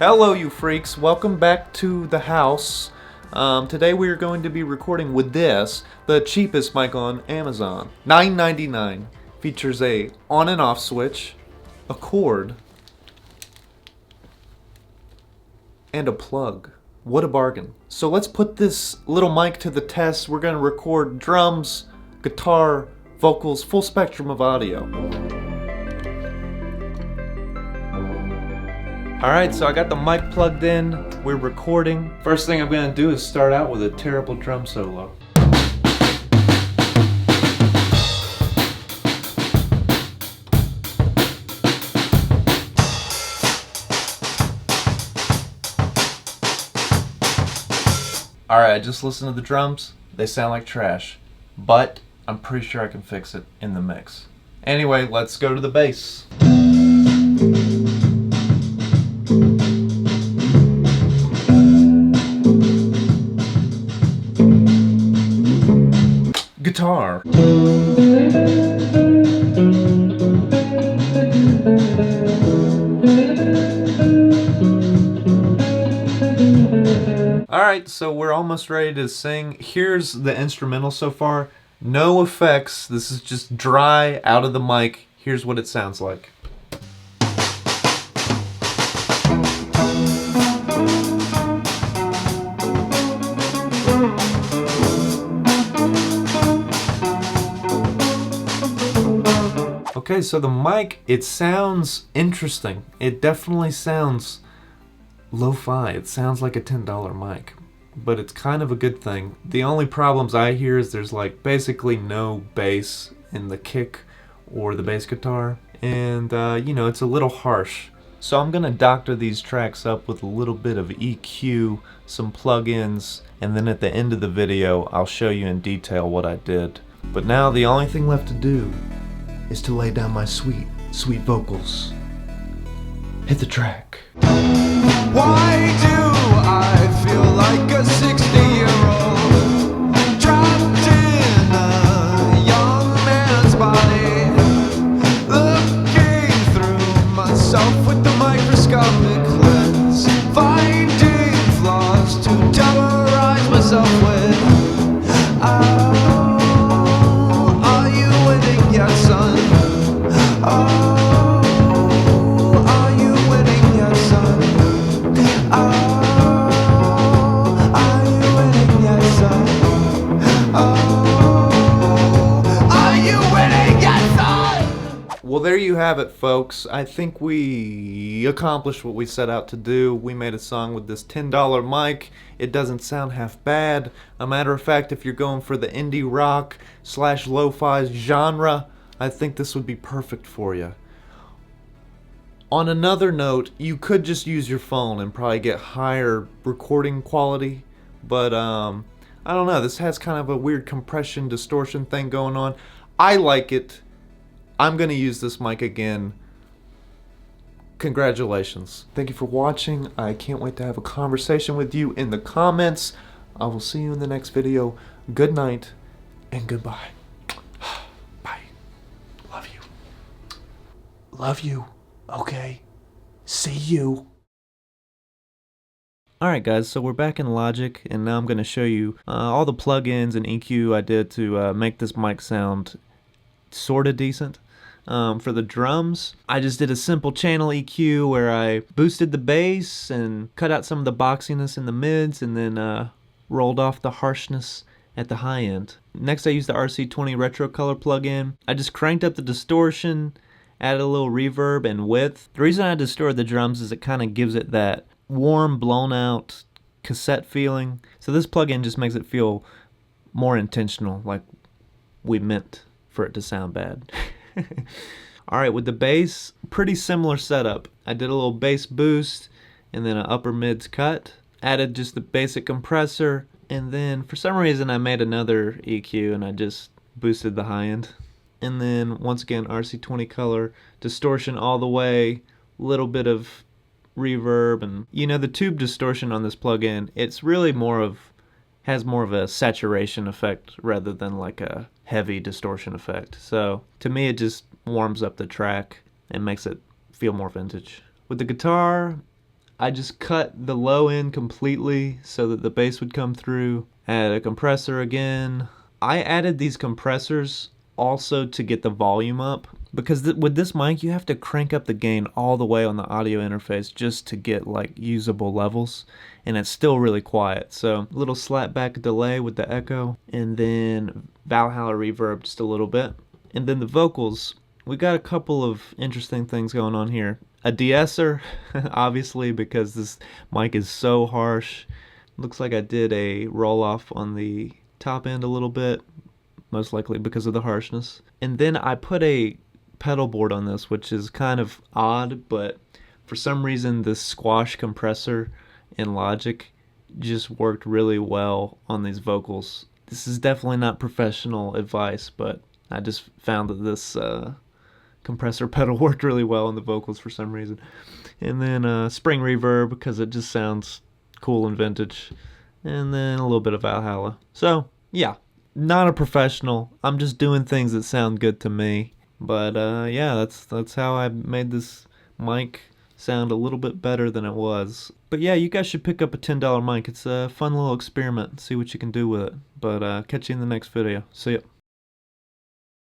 Hello you freaks, welcome back to the house. Today we are going to be recording with this, the cheapest mic on Amazon. $9.99. Features a on and off switch, a cord, and a plug. What a bargain. So let's put this little mic to the test. We're going to record drums, guitar, vocals, full spectrum of audio. Alright, so I got the mic plugged in, we're recording. First thing I'm going to do is start out with a terrible drum solo. Alright, I just listened to the drums, they sound like trash, but I'm pretty sure I can fix it in the mix. Anyway, let's go to the bass. Guitar. Alright, so we're almost ready to sing. Here's the instrumental so far. No effects. This is just dry out of the mic. Here's what it sounds like. Okay, so the mic, it sounds interesting. It definitely sounds lo-fi. It sounds like a $10 mic, but it's kind of a good thing. The only problems I hear is there's like basically no bass in the kick or the bass guitar, and you know, it's a little harsh. So I'm gonna doctor these tracks up with a little bit of EQ, some plugins, and then at the end of the video I'll show you in detail what I did. But now the only thing left to do is to lay down my sweet, sweet vocals. Hit the track. Why do I feel like a 60-year-old trapped in a young man's body, looking through myself with the microscopic lens, finding flaws to terrorize myself with? Are you winning yet, son? Are you winning yet, son? Are you winning yet, son? Are you winning yet, son? Well, there you have it, folks. I think we accomplished what we set out to do. We made a song with this $10 mic. It doesn't sound half bad. A matter of fact, if you're going for the indie rock / lo-fi genre, I think this would be perfect for you. On another note, you could just use your phone and probably get higher recording quality, but I don't know, this has kind of a weird compression distortion thing going on. I like it. I'm gonna use this mic again. Congratulations. Thank you for watching. I can't wait to have a conversation with you in the comments. I will see you in the next video. Good night and goodbye. Bye. Love you. Love you. Okay. See you. Alright guys, so we're back in Logic, and now I'm going to show you all the plugins and EQ I did to make this mic sound sorta decent. For the drums, I just did a simple channel EQ where I boosted the bass and cut out some of the boxiness in the mids, and then rolled off the harshness at the high end. Next I used the RC20 Retro Color plugin. I just cranked up the distortion, added a little reverb and width. The reason I distorted the drums is it kind of gives it that warm, blown out cassette feeling. So this plugin just makes it feel more intentional, like we meant for it to sound bad. Alright, with the bass, pretty similar setup. I did a little bass boost and then an upper mids cut. Added just the basic compressor, and then for some reason I made another EQ and I just boosted the high end. And then once again RC20 color, distortion all the way, little bit of reverb, and you know, the tube distortion on this plugin, it's really has more of a saturation effect rather than like a heavy distortion effect. So to me it just warms up the track and makes it feel more vintage. With the guitar, I just cut the low end completely so that the bass would come through. Add a compressor again. I added these compressors also to get the volume up, because with this mic you have to crank up the gain all the way on the audio interface just to get like usable levels, and it's still really quiet. So a little slapback delay with the echo, and then Valhalla reverb just a little bit. And then the vocals, we got a couple of interesting things going on here. A de-esser, obviously, because this mic is so harsh. Looks like I did a roll off on the top end a little bit, most likely because of the harshness. And then I put a pedal board on this, which is kind of odd, but for some reason this squash compressor in Logic just worked really well on these vocals. This is definitely not professional advice, but I just found that this compressor pedal worked really well on the vocals for some reason. And then spring reverb because it just sounds cool and vintage. And then a little bit of Valhalla. So yeah, not a professional. I'm just doing things that sound good to me. But yeah, that's how I made this mic sound a little bit better than it was. But yeah, you guys should pick up a $10 mic. It's a fun little experiment. See what you can do with it. But catch you in the next video. See ya.